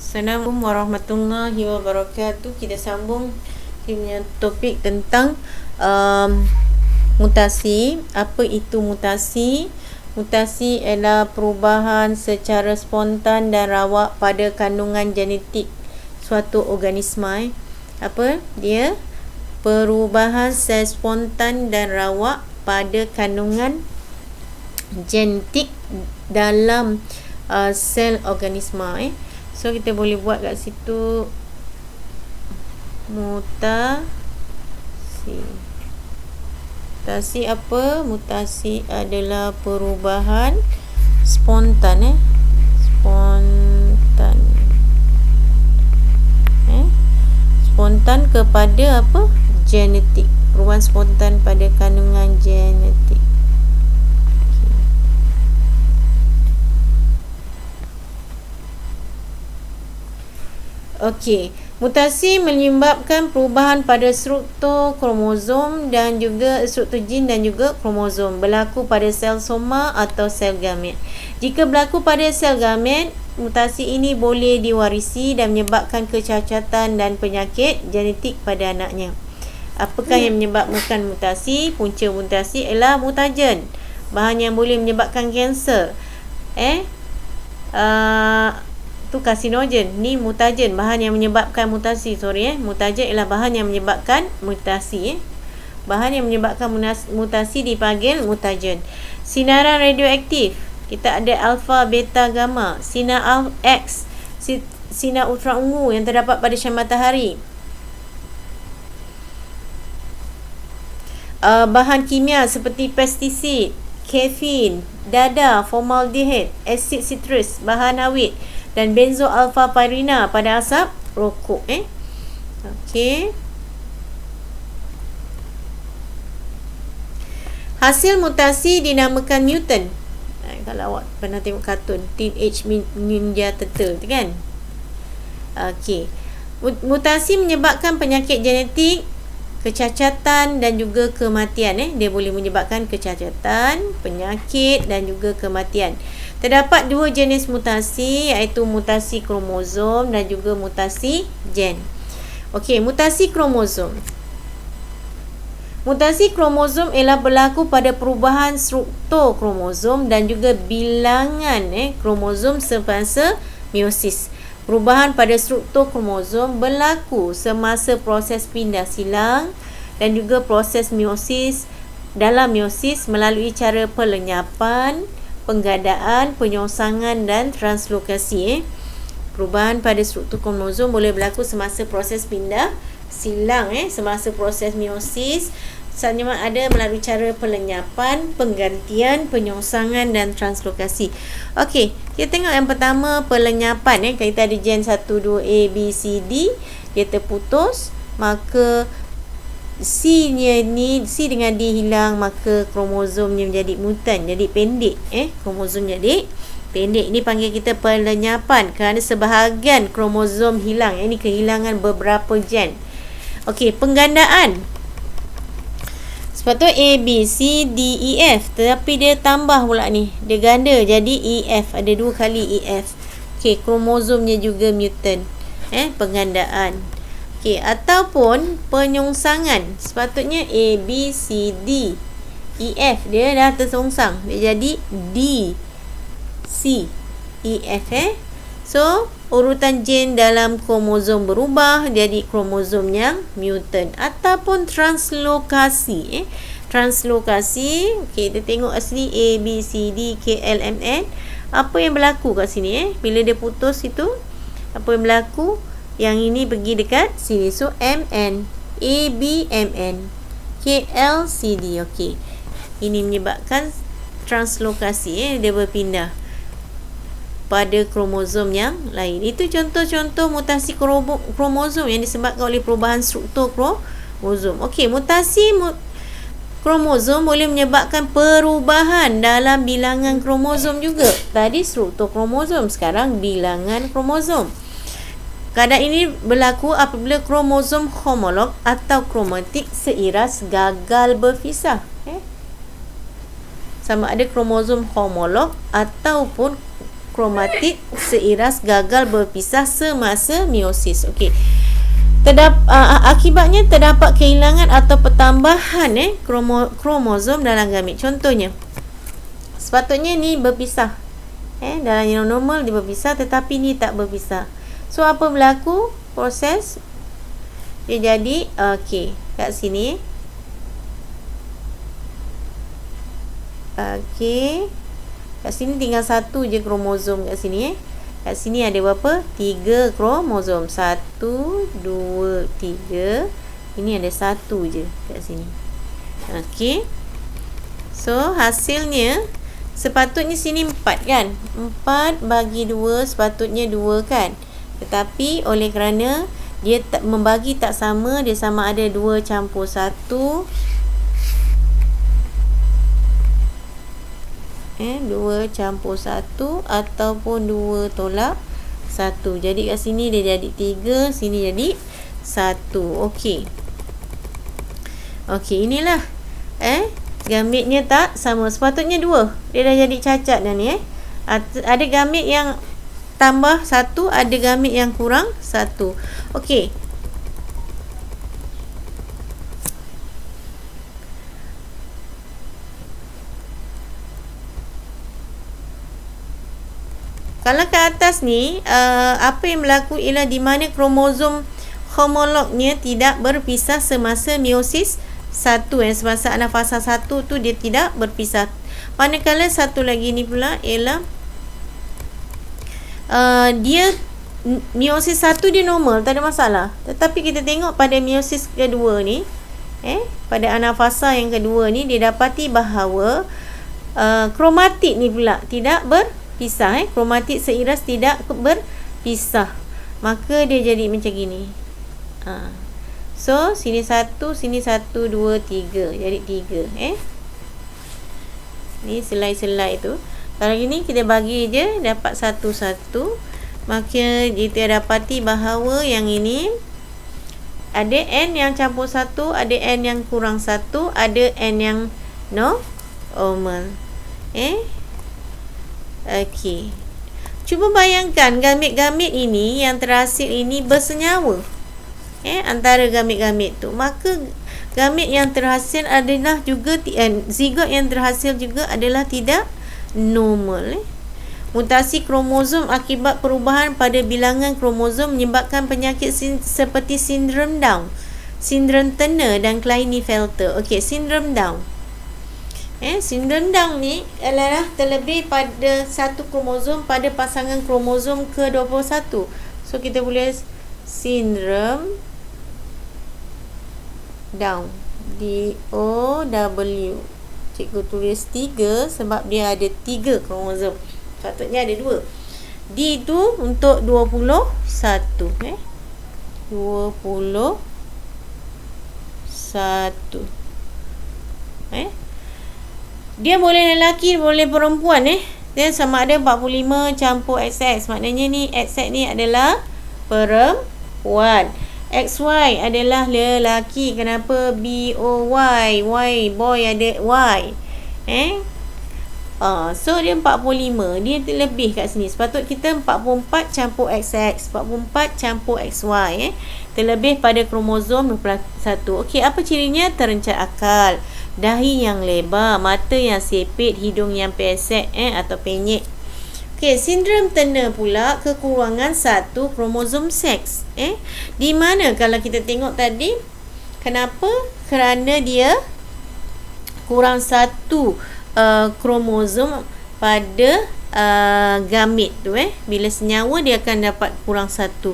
Assalamualaikum warahmatullahi wabarakatuh. Kita sambung punya topik tentang mutasi. Apa itu mutasi? Mutasi ialah perubahan secara spontan dan rawak pada kandungan genetik suatu organisma. Apa dia? Perubahan secara spontan dan rawak pada kandungan genetik dalam sel organisma. So kita boleh buat kat situ mutasi. Mutasi apa? Mutasi adalah perubahan spontan. Spontan. Spontan kepada apa? Genetik. Perubahan spontan pada kandungan genetik. Okey, mutasi menyebabkan perubahan pada struktur kromosom dan juga struktur gen dan juga kromosom berlaku pada sel soma atau sel gamet. Jika berlaku pada sel gamet, mutasi ini boleh diwarisi dan menyebabkan kecacatan dan penyakit genetik pada anaknya. Apakah yang menyebabkan mutasi? Punca mutasi ialah mutagen, bahan yang boleh menyebabkan kanser. Tu karsinogen, ni mutagen, bahan yang menyebabkan mutasi. Mutagen ialah bahan yang menyebabkan mutasi. Bahan yang menyebabkan mutasi dipanggil mutagen. Sinaran radioaktif, kita ada alfa, beta, gamma. Sinar X, sinar ultraungu yang terdapat pada syarah matahari. Bahan kimia seperti pestisid, kafein, dada, formaldehyde, asid sitrus, bahan awet dan benzoalfa-pyrina pada asap rokok. Okey. Hasil mutasi dinamakan mutant. Kalau awak pernah tengok kartun Teenage Ninja Turtle tu kan. Okey. Mutasi menyebabkan penyakit genetik, kecacatan dan juga kematian. Dia boleh menyebabkan kecacatan, penyakit dan juga kematian. Terdapat dua jenis mutasi, iaitu mutasi kromosom dan juga mutasi gen. Okey, mutasi kromosom. Mutasi kromosom ialah berlaku pada perubahan struktur kromosom dan juga bilangan kromosom semasa meiosis. Perubahan pada struktur kromosom berlaku semasa proses pindah silang dan juga proses meiosis. Dalam meiosis melalui cara pelenyapan, penggandaan, penyongsangan dan translokasi. Perubahan pada struktur kromosom boleh berlaku semasa proses pindah silang, semasa proses meiosis. Sama ada melalui cara pelenyapan, penggantian, penyongsangan dan translokasi. Okey, kita tengok yang pertama, pelenyapan. Kita ada gen 1, 2, A, B, C, D. Dia terputus, maka C dengan D hilang, maka kromosomnya menjadi mutant, jadi pendek. Kromosom jadi pendek. Ini panggil kita pelenyapan kerana sebahagian kromosom hilang. Ini kehilangan beberapa gen. Okey, penggandaan. Sebab tu A, B, C, D, E, F. Tetapi dia tambah pula ni. Dia ganda jadi E, F. Ada 2 kali E, F. Okey, kromosomnya juga mutant. Penggandaan. Okey, ataupun penyongsangan. Sepatutnya A, B, C, D, E, F. Dia dah tersongsang. Dia jadi D, C, E, F. So, urutan gen dalam kromosom berubah jadi kromosom yang mutant. Ataupun translokasi. Translokasi. Okey, kita tengok asli A, B, C, D, K, L, M, N. Apa yang berlaku kat sini? Bila dia putus itu, apa yang berlaku? Yang ini pergi dekat sini. So, MN, A, B, MN, K, L, C, D. Okey. Ini menyebabkan translokasi. Dia berpindah pada kromosom yang lain. Itu contoh-contoh mutasi kromosom yang disebabkan oleh perubahan struktur kromosom. Okey, mutasi kromosom boleh menyebabkan perubahan dalam bilangan kromosom juga. Tadi struktur kromosom, sekarang bilangan kromosom. Keadaan ini berlaku apabila kromosom homolog atau kromatik seiras gagal berpisah. Sama ada kromosom homolog ataupun kromatid seiras gagal berpisah semasa meiosis. Okey. Akibatnya terdapat kehilangan atau pertambahan kromosom dalam gamit. Contohnya, sepatutnya ni berpisah. Dalam yang normal dia berpisah, tetapi ni tak berpisah. So apa berlaku? Proses dia jadi okey, kat sini. Okey. Kat sini tinggal satu je kromosom kat sini. Kat sini ada berapa? 3 kromosom. 1, 2, 3. Ini ada satu je kat sini. Okey. So hasilnya sepatutnya sini 4 kan? 4 bagi 2 sepatutnya 2 kan? Tetapi oleh kerana dia tak membagi tak sama, dia sama ada 2 campur 1. 2 campur 1 ataupun 2 tolak 1. Jadi kat sini dia jadi 3, sini jadi 1. Okey. Okey, inilah gamitnya tak sama. Sepatutnya 2. Dia dah jadi cacat dah ni. Ada gamit yang tambah 1, ada gamit yang kurang 1. Okey. Kalau ke atas ni, apa yang berlaku ialah di mana kromosom homolognya tidak berpisah semasa meiosis 1. Semasa anafasa 1 tu dia tidak berpisah. Manakala satu lagi ni pula ialah dia meiosis 1 dia normal, tak ada masalah. Tetapi kita tengok pada meiosis kedua ni, pada anafasa yang kedua ni, dia dapati bahawa kromatid ni pula tidak berpisah. Kromatid seiras tidak berpisah. Maka dia jadi macam gini. So sini 1, sini 1, 2, 3. Jadi 3. Ni selai-selai tu. Kalau gini kita bagi je, dapat 1, 1. Maka kita dapati bahawa yang ini ada N yang campur 1, ada N yang kurang 1, ada N yang normal. Okey. Cuba bayangkan gamit-gamit ini yang terhasil ini bersenyawa. Antara gamit-gamit tu. Maka gamit yang terhasil adalah juga zigot yang terhasil juga adalah tidak normal. Mutasi kromosom akibat perubahan pada bilangan kromosom menyebabkan penyakit seperti sindrom Down, sindrom Turner dan Klinefelter. Okey, sindrom Down. Sindrom Down ni adalah terlebih pada satu kromosom pada pasangan kromosom ke-21. So kita boleh sindrom Down, D-O-W. Cikgu tulis 3 sebab dia ada 3 kromosom. Patutnya ada 2. D tu untuk 21. 21. Dia boleh lelaki, boleh perempuan. Dia sama ada 45 campur XX. Maknanya ni XX ni adalah perempuan. XY adalah lelaki. Kenapa BOY? Y, boy ada Y. So dia 45. Dia lebih kat sini. Sepatut kita 44 campur XX, 44 campur XY. Terlebih pada kromosom 21. Okey, apa cirinya? Terencat akal, dahi yang lebar, mata yang sipit, hidung yang pesek atau penyek. Okey, sindrom Turner pula kekurangan satu kromosom seks. Di mana kalau kita tengok tadi, kenapa? Kerana dia kurang satu kromosom pada gamit tu. Bila senyawa dia akan dapat kurang satu.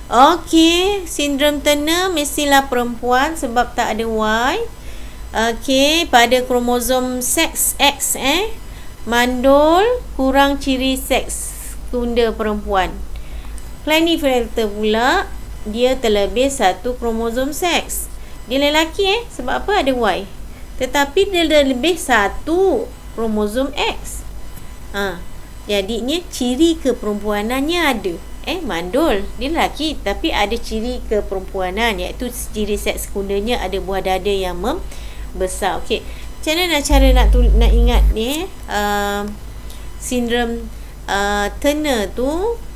Okey, sindrom Turner mestilah perempuan sebab tak ada Y. Okey, pada kromosom seks X mandul, kurang ciri seks tunda perempuan. Klinefelter pula dia terlebih satu kromosom seks. Dia lelaki sebab apa? Ada Y. Tetapi dia lebih satu kromosom X. Jadinya ciri keperempuanannya ada. Mandul, dia lelaki tapi ada ciri keperempuanan, iaitu ciri seks sekundanya ada buah dada yang membesar. Okey, macam mana cara nak ingat ni sindrom Turner tu